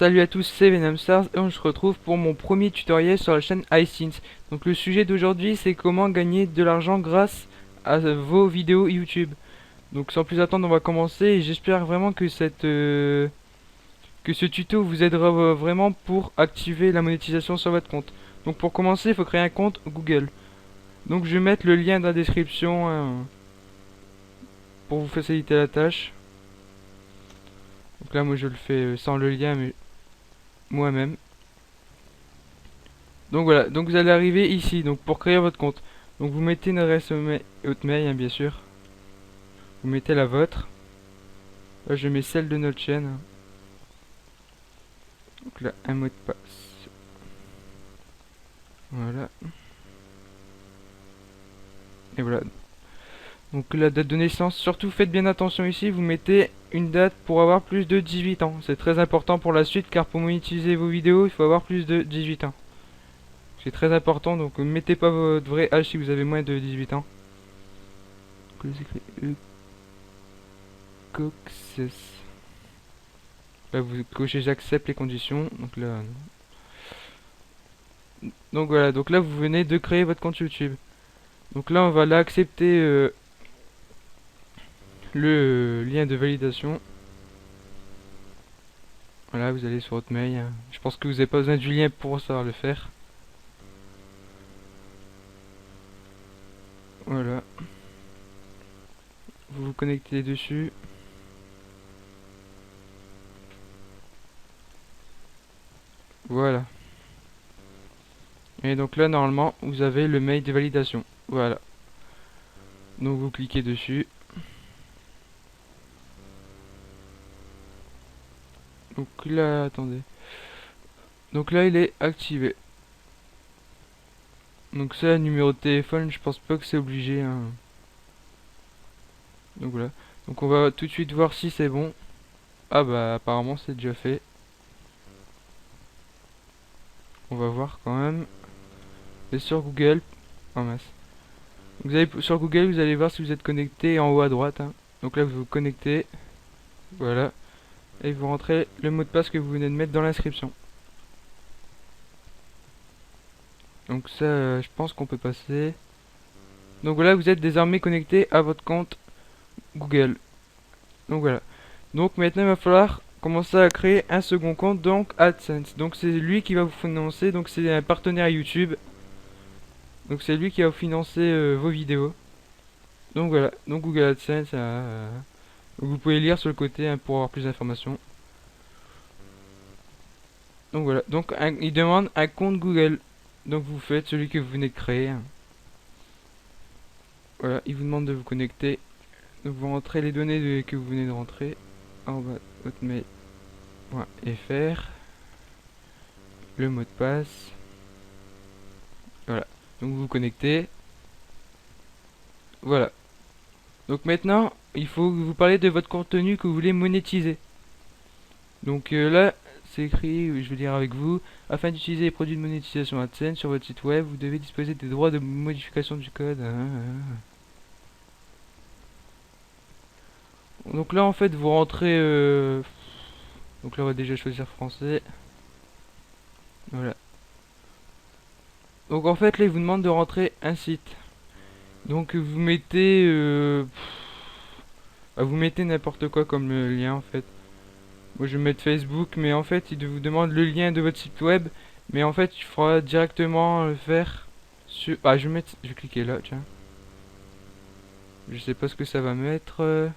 Salut à tous, c'est VenomStars et on se retrouve pour mon premier tutoriel sur la chaîne iSynth. Donc le sujet d'aujourd'hui c'est comment gagner de l'argent grâce à vos vidéos YouTube. Donc sans plus attendre on va commencer et j'espère vraiment que que ce tuto vous aidera vraiment pour activer la monétisation sur votre compte. Donc pour commencer il faut créer un compte Google. Donc je vais mettre le lien dans la description pour vous faciliter la tâche. Donc là moi je le fais sans le lien mais moi-même. Donc voilà, donc vous allez arriver ici, donc pour créer votre compte. Donc vous mettez une adresse Hotmail, hein, bien sûr. Vous mettez la vôtre. Là je mets celle de notre chaîne. Donc là un mot de passe. Voilà. Et voilà. Donc la date de naissance, surtout faites bien attention ici, vous mettez une date pour avoir plus de 18 ans. C'est très important pour la suite car pour monétiser vos vidéos, il faut avoir plus de 18 ans. C'est très important, donc mettez pas votre vrai âge si vous avez moins de 18 ans. Donc, vous écrivez Coxes. Là vous cochez j'accepte les conditions. Donc là. Donc voilà, donc là vous venez de créer votre compte YouTube. Donc là on va l'accepter le lien de validation. Voilà, vous allez sur votre mail. Je pense que vous n'avez pas besoin du lien pour savoir le faire. Voilà. Vous vous connectez dessus. Voilà. Et donc là normalement vous avez le mail de validation. Voilà. Donc vous cliquez dessus. Donc là, attendez. Donc là il est activé. Donc ça, numéro de téléphone, je pense pas que c'est obligé, hein. Donc voilà. Donc on va tout de suite voir si c'est bon. Ah bah apparemment c'est déjà fait. On va voir quand même. Et sur Google. Oh mince. Vous allez sur Google, vous allez voir si vous êtes connecté en haut à droite, hein. Donc là vous vous connectez. Voilà. Et vous rentrez le mot de passe que vous venez de mettre dans l'inscription. Donc ça, je pense qu'on peut passer. Donc voilà, vous êtes désormais connecté à votre compte Google. Donc voilà. Donc maintenant il va falloir commencer à créer un second compte, donc AdSense. Donc c'est lui qui va vous financer, donc c'est un partenaire YouTube. Donc c'est lui qui va vous financer vos vidéos. Donc voilà, donc Google AdSense, vous pouvez lire sur le côté, hein, pour avoir plus d'informations. Donc voilà, donc il demande un compte Google. Donc vous faites celui que vous venez de créer. Voilà, il vous demande de vous connecter. Donc vous rentrez les données que vous venez de rentrer. En bas, hotmail.fr. Le mot de passe. Voilà, donc vous vous connectez. Voilà. Donc maintenant, il faut que vous parlez de votre contenu que vous voulez monétiser. Donc là, c'est écrit, je vais lire avec vous. Afin d'utiliser les produits de monétisation AdSense sur votre site web, vous devez disposer des droits de modification du code. Donc là, en fait, vous rentrez. Donc là, on va déjà choisir français. Voilà. Donc en fait, là, il vous demande de rentrer un site. Donc vous mettez. Vous mettez n'importe quoi comme lien en fait. Moi je vais mettre Facebook, mais en fait il vous demande le lien de votre site web, mais en fait il faudra directement le faire sur... Ah je vais cliquer là, tiens. Je sais pas ce que ça va mettre.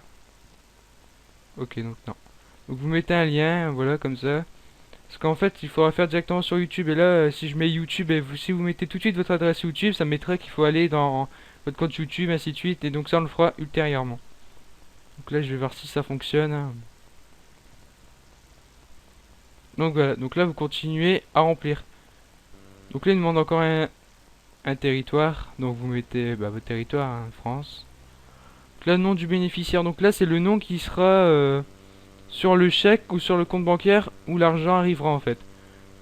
Ok, donc non. Donc vous mettez un lien, voilà, comme ça. Parce qu'en fait il faudra faire directement sur YouTube, et là si je mets YouTube, et si vous mettez tout de suite votre adresse YouTube, ça mettrait qu'il faut aller dans votre compte YouTube, ainsi de suite, et donc ça on le fera ultérieurement. Donc là je vais voir si ça fonctionne, hein. Donc voilà, donc là vous continuez à remplir. Donc là il demande encore un territoire, donc vous mettez votre territoire, hein, France. Donc là le nom du bénéficiaire, donc là c'est le nom qui sera sur le chèque ou sur le compte bancaire où l'argent arrivera en fait.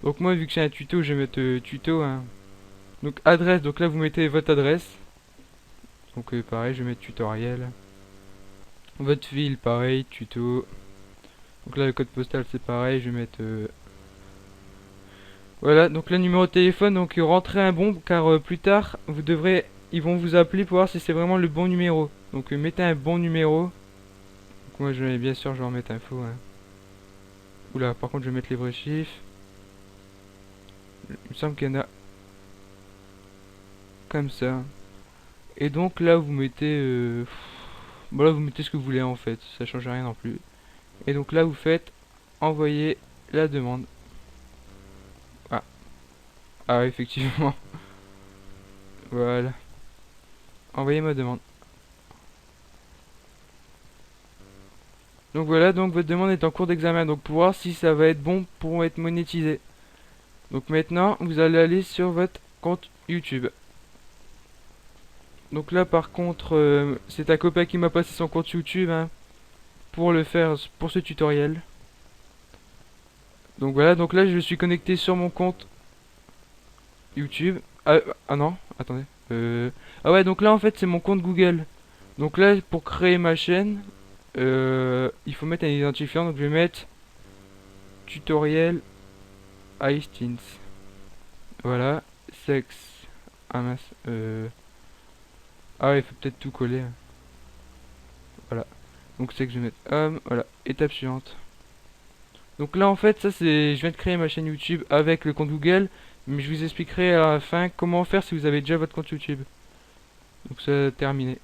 Donc moi vu que c'est un tuto, je vais mettre tuto, hein. Donc adresse, donc là vous mettez votre adresse. Donc pareil, je vais mettre tutoriel. Votre ville, pareil, tuto. Donc là le code postal c'est pareil, je vais mettre Voilà, donc le numéro de téléphone, donc rentrez un bon, car plus tard, ils vont vous appeler pour voir si c'est vraiment le bon numéro. Donc mettez un bon numéro. Donc moi, bien sûr, je vais en mettre un faux, hein. Oula, par contre, je vais mettre les vrais chiffres. Il me semble qu'il y en a comme ça. Et donc là, vous mettez... bon, là, vous mettez ce que vous voulez, en fait. Ça change rien non plus. Et donc là, vous faites envoyer la demande. Ah, ah effectivement. Voilà. Envoyez ma demande. Donc voilà, donc votre demande est en cours d'examen. Donc pour voir si ça va être bon pour être monétisé. Donc maintenant, vous allez aller sur votre compte YouTube. Donc là, par contre, c'est un copain qui m'a passé son compte YouTube, hein, pour le faire, pour ce tutoriel. Donc voilà, donc là, je suis connecté sur mon compte YouTube. Ah non, attendez. Ah ouais, donc là, en fait, c'est mon compte Google. Donc là, pour créer ma chaîne, il faut mettre un identifiant. Donc je vais mettre tutoriel Einstein. Voilà, sexe. Ah mince. Ah ouais, il faut peut-être tout coller, hein. Voilà. Donc c'est que je vais mettre homme. Voilà. Étape suivante. Donc là en fait ça c'est. Je viens de créer ma chaîne YouTube avec le compte Google. Mais je vous expliquerai à la fin comment faire si vous avez déjà votre compte YouTube. Donc ça terminé.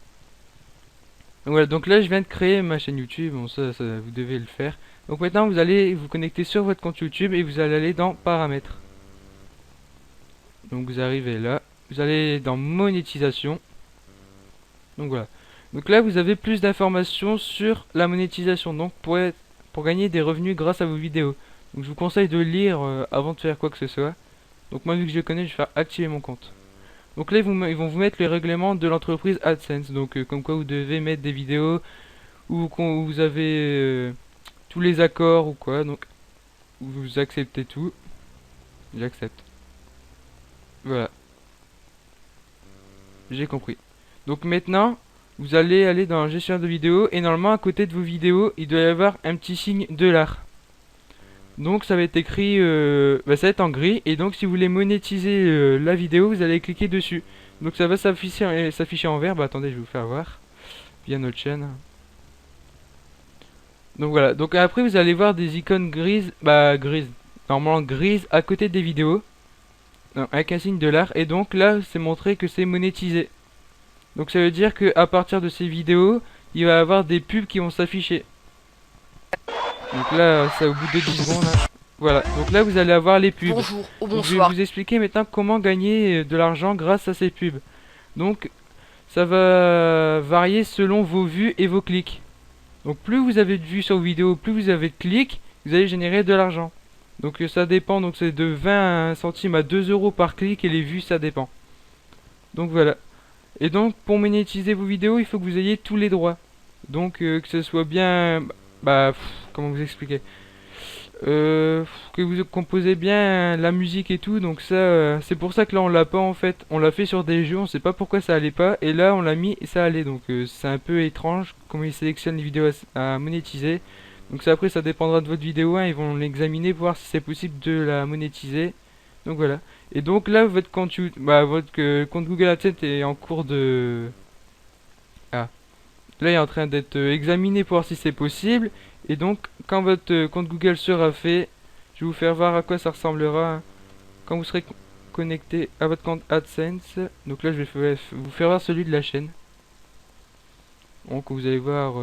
Donc voilà, donc là je viens de créer ma chaîne YouTube. Bon ça vous devez le faire. Donc maintenant vous allez vous connecter sur votre compte YouTube et vous allez aller dans paramètres. Donc vous arrivez là. Vous allez dans monétisation. Donc voilà. Donc là vous avez plus d'informations sur la monétisation. Donc pour gagner des revenus grâce à vos vidéos. Donc je vous conseille de lire avant de faire quoi que ce soit. Donc moi vu que je connais, je vais faire activer mon compte. Donc là ils vont vous mettre les règlements de l'entreprise AdSense. Donc comme quoi vous devez mettre des vidéos où vous avez tous les accords ou quoi. Donc vous acceptez tout. J'accepte. Voilà, j'ai compris. Donc maintenant, vous allez aller dans gestion de vidéos et normalement à côté de vos vidéos, il doit y avoir un petit signe $. Donc ça va être écrit, ça va être en gris et donc si vous voulez monétiser la vidéo, vous allez cliquer dessus. Donc ça va s'afficher en vert. Bah attendez, je vais vous faire voir via notre chaîne. Donc voilà. Donc après vous allez voir des icônes grises, normalement grises à côté des vidéos, non, avec un signe $. Et donc là, c'est montré que c'est monétisé. Donc ça veut dire que à partir de ces vidéos, il va y avoir des pubs qui vont s'afficher. Donc là, c'est au bout de 10 secondes, là. Voilà, donc là vous allez avoir les pubs. Bonjour ou Donc, je vais bonsoir. vous expliquer maintenant comment gagner de l'argent grâce à ces pubs. Donc ça va varier selon vos vues et vos clics. Donc plus vous avez de vues sur vos vidéos, plus vous avez de clics, vous allez générer de l'argent. Donc ça dépend, donc c'est de 20 centimes à 2 euros par clic et les vues ça dépend. Donc voilà. Et donc pour monétiser vos vidéos, il faut que vous ayez tous les droits. Donc que ce soit bien, comment vous expliquer, que vous composez bien la musique et tout. Donc ça, c'est pour ça que là on l'a pas en fait. On l'a fait sur des jeux, on sait pas pourquoi ça allait pas. Et là on l'a mis et ça allait. Donc c'est un peu étrange comment ils sélectionnent les vidéos à monétiser. Donc ça après ça dépendra de votre vidéo, hein. Ils vont l'examiner pour voir si c'est possible de la monétiser. Donc voilà. Et donc là votre compte compte Google AdSense est en cours de... Ah. Là il est en train d'être examiné pour voir si c'est possible. Et donc quand votre compte Google sera fait, je vais vous faire voir à quoi ça ressemblera, hein, quand vous serez connecté à votre compte AdSense. Donc là je vais vous faire voir celui de la chaîne. Donc vous allez voir...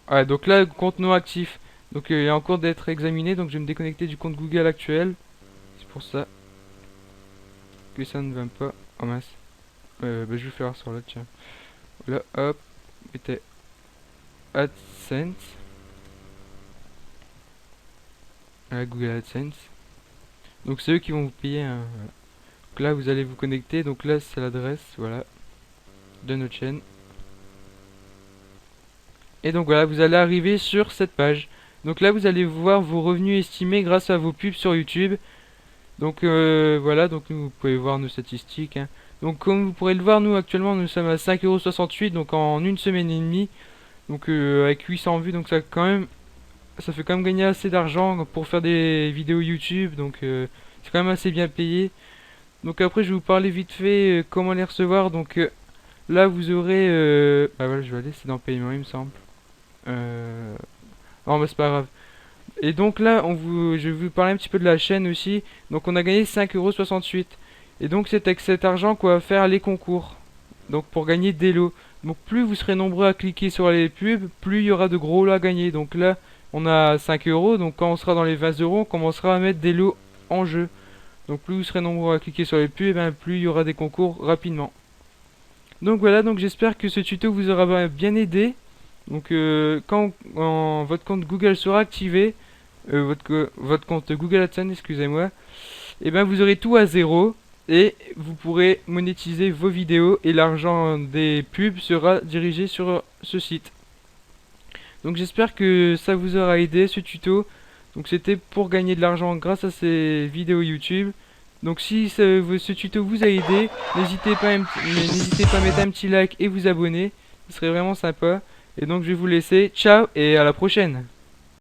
Ah, donc là compte non actif. Donc il est en cours d'être examiné. Donc je vais me déconnecter du compte Google actuel. C'est pour ça que ça ne va pas. Oh mince. Je vais faire voir sur l'autre, tiens. Là, hop, mettez AdSense. Google AdSense. Donc c'est eux qui vont vous payer, hein, voilà. Donc là vous allez vous connecter. Donc là c'est l'adresse, voilà, de notre chaîne. Et donc voilà, vous allez arriver sur cette page. Donc là vous allez voir vos revenus estimés grâce à vos pubs sur YouTube. Donc voilà, donc vous pouvez voir nos statistiques, hein. Donc comme vous pourrez le voir, nous actuellement nous sommes à 5,68 €, donc en une semaine et demie. Donc avec 800 vues, donc ça quand même ça fait quand même gagner assez d'argent pour faire des vidéos YouTube, donc c'est quand même assez bien payé. Donc après je vais vous parler vite fait comment les recevoir. Donc là vous aurez bah voilà, je vais aller, c'est dans paiement il me semble. Euh... Non bah c'est pas grave. Et donc là je vais vous parler un petit peu de la chaîne aussi. Donc on a gagné 5,68 €. Et donc c'est avec cet argent qu'on va faire les concours. Donc pour gagner des lots. Donc plus vous serez nombreux à cliquer sur les pubs, plus il y aura de gros lots à gagner. Donc là on a 5 euros. Donc quand on sera dans les 20 euros, on commencera à mettre des lots en jeu. Donc plus vous serez nombreux à cliquer sur les pubs, et ben, plus il y aura des concours rapidement. Donc voilà, donc j'espère que ce tuto vous aura bien aidé. Donc quand votre compte Google sera activé, votre compte Google AdSense, excusez-moi, et ben vous aurez tout à zéro et vous pourrez monétiser vos vidéos et l'argent des pubs sera dirigé sur ce site. Donc j'espère que ça vous aura aidé ce tuto. Donc c'était pour gagner de l'argent grâce à ces vidéos YouTube. Donc si ce tuto vous a aidé, n'hésitez pas à mettre un petit like et vous abonner. Ce serait vraiment sympa. Et donc je vais vous laisser. Ciao et à la prochaine.